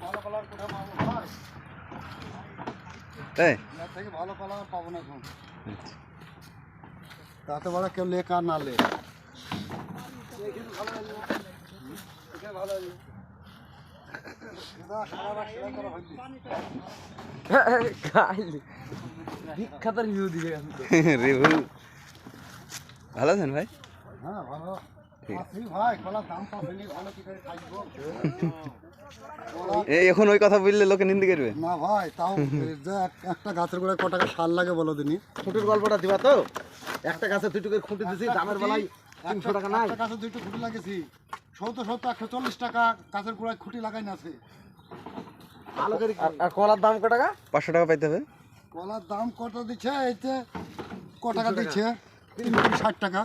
ভালো কালার কোথাও পাবো ভাই? তাই এর থেকে ভালো কালার পাবো না এখন। তাতে বড় কেউ লেক আর না লেক। বিখ্যাত রিভিউ দিয়ে রিভিউ ভালো আছেন ভাই? হ্যাঁ ভালো আছি ভাই, কলার দাম পাবেনি ভালো কি করে খাইবো? এই এখন ওই কথা বললে লোকে নিন্দে করবে। না ভাই, তাও যে একটা গাছের গোড়ায় ক টাকা সার লাগে বলো দিনি। খুঁটির গল্পটা দিবা তো? একটা গাছে দুইটুকু খুঁটি দিছি, দামের বেলায় 300 টাকা নাই। একটা গাছে দুইটা খুঁটি লাগিয়েছি, 140 টাকা গাছের গোড়ায় খুঁটি লাগাই না আছে। আর কলার দাম কত টাকা? 500 টাকা পাইতে হবে। কলার দাম কত দিচ্ছে? এইতে ক টাকা দিচ্ছে? 360 টাকা।